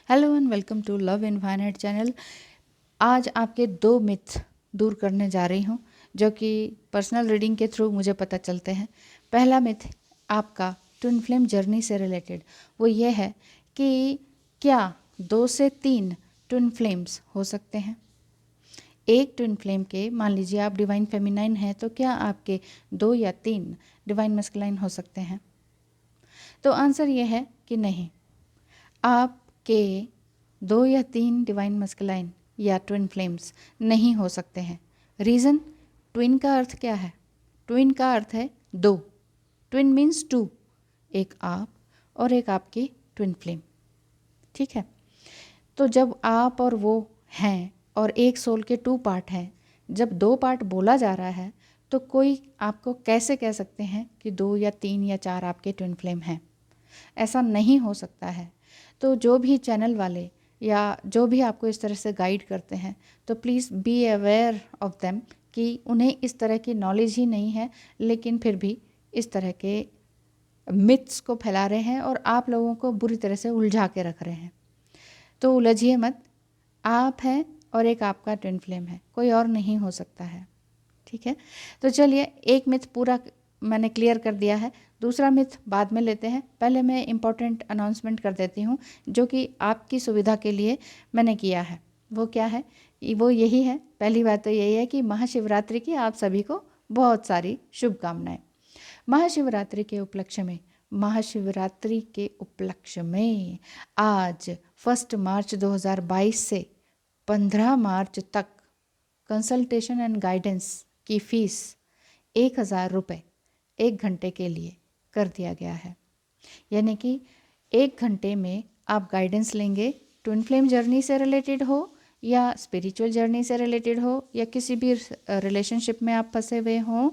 Hello and welcome to love infinite channel. आज आपके 2 myth दूर करने जा रही हूँ जो कि पर्सनल रीडिंग के थ्रू मुझे पता चलते हैं। पहला मिथ आपका ट्विन फ्लेम जर्नी से रिलेटेड वो ये है कि क्या 2 से 3 ट्विन फ्लेम्स हो सकते हैं। एक ट्विन फ्लेम के, मान लीजिए आप डिवाइन फेमिनाइन हैं, तो क्या आपके 2 या 3 डिवाइन मस्कुलाइन हो सकते हैं? तो आंसर ये है कि नहीं। आपके 2 या 3 डिवाइन मस्कुलाइन या ट्विन फ्लेम्स नहीं हो सकते हैं। रीज़न, ट्विन का अर्थ क्या है? ट्विन का अर्थ है 2। ट्विन मीन्स 2, एक आप और एक आपकी ट्विन फ्लेम। ठीक है, तो जब आप और वो हैं और एक सोल के 2 पार्ट हैं, जब 2 पार्ट बोला जा रहा है तो कोई आपको कैसे कह सकते हैं कि 2 या 3 या 4 आपके ट्विन फ्लेम हैं? ऐसा नहीं हो सकता है। तो जो भी चैनल वाले या जो भी आपको इस तरह से गाइड करते हैं, तो please be aware of them कि उन्हें इस तरह की नॉलेज ही नहीं है, लेकिन फिर भी इस तरह के मिथ्स को फैला रहे हैं और आप लोगों को बुरी तरह से उलझा के रख रहे हैं। तो उलझिए मत, आप हैं और एक आपका ट्विन फ्लेम है, कोई और नहीं हो सकता है। ठीक है, तो चलिए एक मिथ पूरा मैंने क्लियर कर दिया है। दूसरा मिथ बाद में लेते हैं। पहले मैं इम्पोर्टेंट अनाउंसमेंट कर देती हूँ जो कि आपकी सुविधा के लिए मैंने किया है। वो क्या है? वो यही है, पहली बात तो यही है कि महाशिवरात्रि की आप सभी को बहुत सारी शुभकामनाएं। महाशिवरात्रि के उपलक्ष्य में आज 1 मार्च 2022 से 15 मार्च तक कंसल्टेशन एंड गाइडेंस की फ़ीस 1000 रुपये 1 घंटे के लिए कर दिया गया है। यानी कि 1 घंटे में आप गाइडेंस लेंगे, ट्विन फ्लेम जर्नी से रिलेटेड हो या स्पिरिचुअल जर्नी से रिलेटेड हो या किसी भी रिलेशनशिप में आप फंसे हुए हों,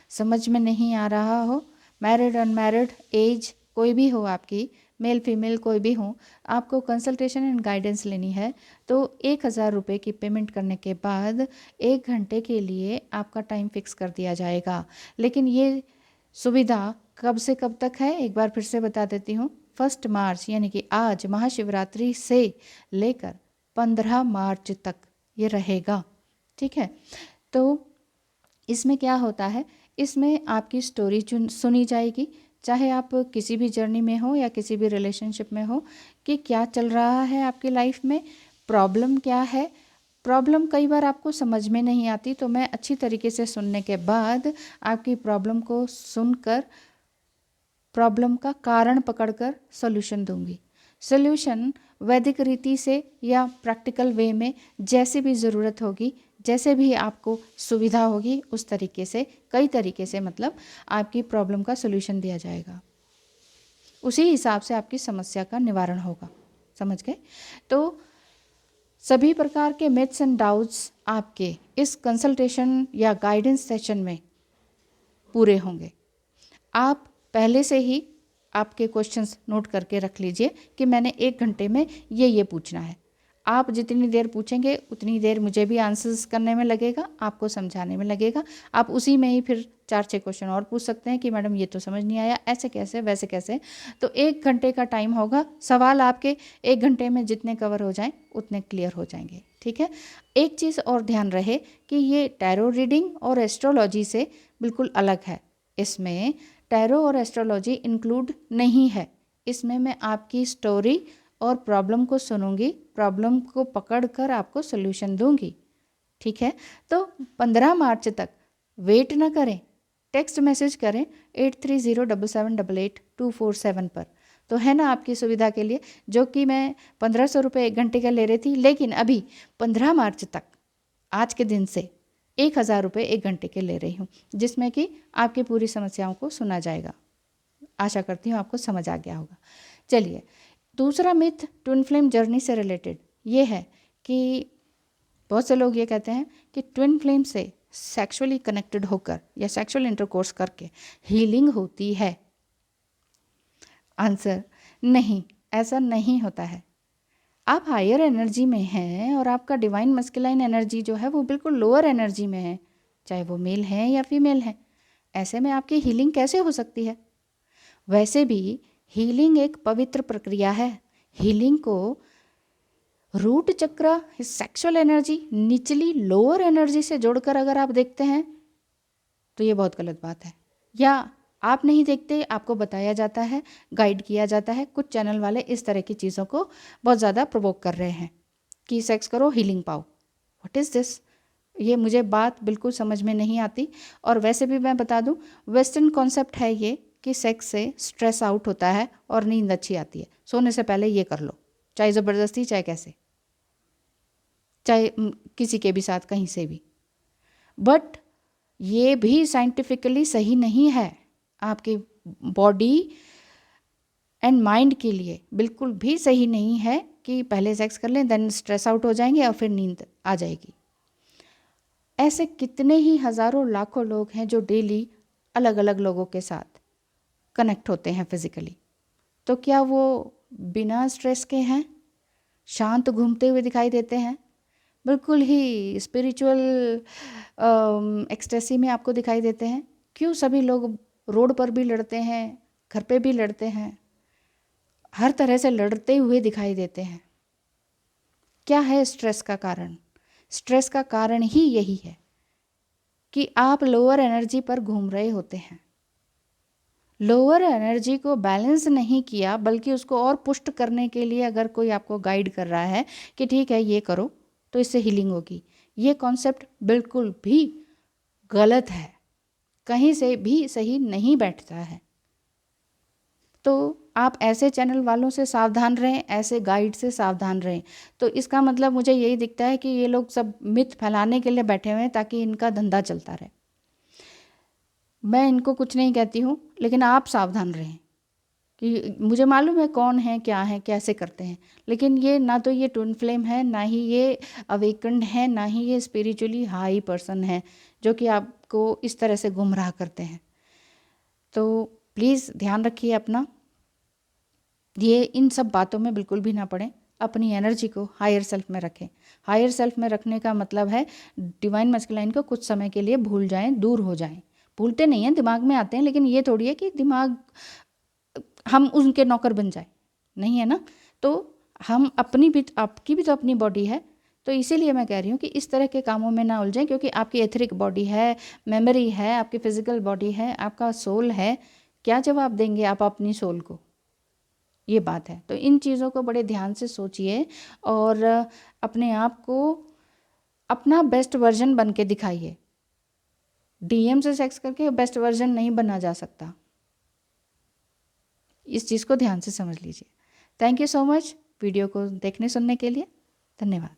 समझ में नहीं आ रहा हो, मैरिड अनमैरिड, एज कोई भी हो आपकी, मेल फीमेल कोई भी हो, आपको कंसल्टेशन एंड गाइडेंस लेनी है तो 1000 रुपये की पेमेंट करने के बाद 1 घंटे के लिए आपका टाइम फिक्स कर दिया जाएगा। लेकिन ये सुविधा कब से कब तक है, एक बार फिर से बता देती हूँ। 1 मार्च यानी कि आज महाशिवरात्रि से लेकर 15 मार्च तक ये रहेगा। ठीक है, तो इसमें क्या होता है, इसमें आपकी स्टोरी सुनी जाएगी, चाहे आप किसी भी जर्नी में हो या किसी भी रिलेशनशिप में हो, कि क्या चल रहा है आपकी लाइफ में, प्रॉब्लम क्या है। प्रॉब्लम कई बार आपको समझ में नहीं आती, तो मैं अच्छी तरीके से सुनने के बाद आपकी प्रॉब्लम को सुनकर प्रॉब्लम का कारण पकड़कर सॉल्यूशन दूंगी। सॉल्यूशन वैदिक रीति से या प्रैक्टिकल वे में जैसे भी ज़रूरत होगी, जैसे भी आपको सुविधा होगी, उस तरीके से, कई तरीके से मतलब आपकी प्रॉब्लम का सॉल्यूशन दिया जाएगा। उसी हिसाब से आपकी समस्या का निवारण होगा। समझ गए? तो सभी प्रकार के मिथ्स एंड डाउट्स आपके इस कंसल्टेशन या गाइडेंस सेशन में पूरे होंगे। आप पहले से ही आपके क्वेश्चंस नोट करके रख लीजिए कि मैंने 1 घंटे में ये पूछना है। आप जितनी देर पूछेंगे उतनी देर मुझे भी आंसर्स करने में लगेगा, आपको समझाने में लगेगा। आप उसी में ही फिर 4-6 क्वेश्चन और पूछ सकते हैं कि मैडम ये तो समझ नहीं आया, ऐसे कैसे, वैसे कैसे। तो 1 घंटे का टाइम होगा, सवाल आपके 1 घंटे में जितने कवर हो जाएं उतने क्लियर हो जाएंगे। ठीक है, एक चीज़ और ध्यान रहे कि ये टैरो रीडिंग और एस्ट्रोलॉजी से बिल्कुल अलग है। इसमें टैरो और एस्ट्रोलॉजी इंक्लूड नहीं है। इसमें मैं आपकी स्टोरी और प्रॉब्लम को सुनूंगी, प्रॉब्लम को पकड़कर आपको सॉल्यूशन दूंगी। ठीक है, तो 15 मार्च तक वेट ना करें, टेक्स्ट मैसेज करें 8307788247 पर। तो है ना आपकी सुविधा के लिए, जो कि मैं 1500 रुपये 1 घंटे का ले रही थी, लेकिन अभी 15 मार्च तक आज के दिन से 1000 रुपये 1 घंटे के ले रही हूँ, जिसमें कि आपकी पूरी समस्याओं को सुना जाएगा। आशा करती हूँ आपको समझ आ गया होगा। चलिए, दूसरा मिथ ट्विन फ्लेम जर्नी से रिलेटेड ये है कि बहुत से लोग ये कहते हैं कि ट्विन फ्लेम से सेक्सुअली कनेक्टेड होकर या सेक्सुअल इंटरकोर्स करके हीलिंग होती है। आंसर, नहीं, ऐसा नहीं होता है। आप हायर एनर्जी में हैं और आपका डिवाइन मस्कुलाइन एनर्जी जो है वो बिल्कुल लोअर एनर्जी में है, चाहे वो मेल है या फीमेल है। ऐसे में आपकी हीलिंग कैसे हो सकती है? वैसे भी हीलिंग एक पवित्र प्रक्रिया है। हीलिंग को रूट चक्र सेक्सुअल एनर्जी निचली लोअर एनर्जी से जोड़कर अगर आप देखते हैं तो ये बहुत गलत बात है। या आप नहीं देखते, आपको बताया जाता है, गाइड किया जाता है, कुछ चैनल वाले इस तरह की चीज़ों को बहुत ज़्यादा प्रोवोक कर रहे हैं कि सेक्स करो हीलिंग पाओ। What is this? ये मुझे बात बिल्कुल समझ में नहीं आती। और वैसे भी मैं बता दूं, वेस्टर्न कॉन्सेप्ट है ये कि सेक्स से स्ट्रेस आउट होता है और नींद अच्छी आती है। सोने से पहले ये कर लो, चाहे ज़बरदस्ती चाहे कैसे, चाहे किसी के भी साथ कहीं से भी। बट ये भी साइंटिफिकली सही नहीं है आपकी बॉडी एंड माइंड के लिए, बिल्कुल भी सही नहीं है कि पहले सेक्स कर लें देन स्ट्रेस आउट हो जाएंगे और फिर नींद आ जाएगी। ऐसे कितने ही हज़ारों लाखों लोग हैं जो डेली अलग अलग लोगों के साथ कनेक्ट होते हैं फिज़िकली, तो क्या वो बिना स्ट्रेस के हैं, शांत घूमते हुए दिखाई देते हैं, बिल्कुल ही स्पिरिचुअल एक्सटेसी में आपको दिखाई देते हैं? क्यों सभी लोग रोड पर भी लड़ते हैं, घर पे भी लड़ते हैं, हर तरह से लड़ते हुए दिखाई देते हैं? क्या है स्ट्रेस का कारण? स्ट्रेस का कारण ही यही है कि आप लोअर एनर्जी पर घूम रहे होते हैं। लोअर एनर्जी को बैलेंस नहीं किया, बल्कि उसको और पुष्ट करने के लिए अगर कोई आपको गाइड कर रहा है कि ठीक है ये करो तो इससे हीलिंग होगी, ये कॉन्सेप्ट बिल्कुल भी गलत है, कहीं से भी सही नहीं बैठता है। तो आप ऐसे चैनल वालों से सावधान रहें, ऐसे गाइड से सावधान रहें। तो इसका मतलब मुझे यही दिखता है कि ये लोग सब मिथ फैलाने के लिए बैठे हुए हैं ताकि इनका धंधा चलता रहे। मैं इनको कुछ नहीं कहती हूँ, लेकिन आप सावधान रहें कि मुझे मालूम है कौन है, क्या है, कैसे करते हैं, लेकिन ये ना तो ये ट्विन फ्लेम है, ना ही ये अवेकन्ड है, ना ही ये स्पिरिचुअली हाई पर्सन है जो कि आपको इस तरह से गुमराह करते हैं। तो प्लीज़ ध्यान रखिए अपना, ये इन सब बातों में बिल्कुल भी ना पड़ें। अपनी एनर्जी को हायर सेल्फ में रखें। हायर सेल्फ में रखने का मतलब है डिवाइन मैस्कुलाइन को कुछ समय के लिए भूल जाएं, दूर हो जाएं। भूलते नहीं हैं, दिमाग में आते हैं, लेकिन ये थोड़ी है कि दिमाग हम उनके नौकर बन जाए, नहीं है ना। तो हम अपनी भी, आपकी भी तो अपनी बॉडी है, तो इसीलिए मैं कह रही हूँ कि इस तरह के कामों में ना उलझें, क्योंकि आपकी एथरिक बॉडी है, मेमोरी है, आपकी फिजिकल बॉडी है, आपका सोल है। क्या जवाब देंगे आप अपनी सोल को? ये बात है। तो इन चीज़ों को बड़े ध्यान से सोचिए और अपने आप को अपना बेस्ट वर्जन बन के दिखाइए। डीएम से सेक्स करके बेस्ट वर्जन नहीं बना जा सकता। इस चीज़ को ध्यान से समझ लीजिए। Thank you so much video को देखने सुनने के लिए। धन्यवाद।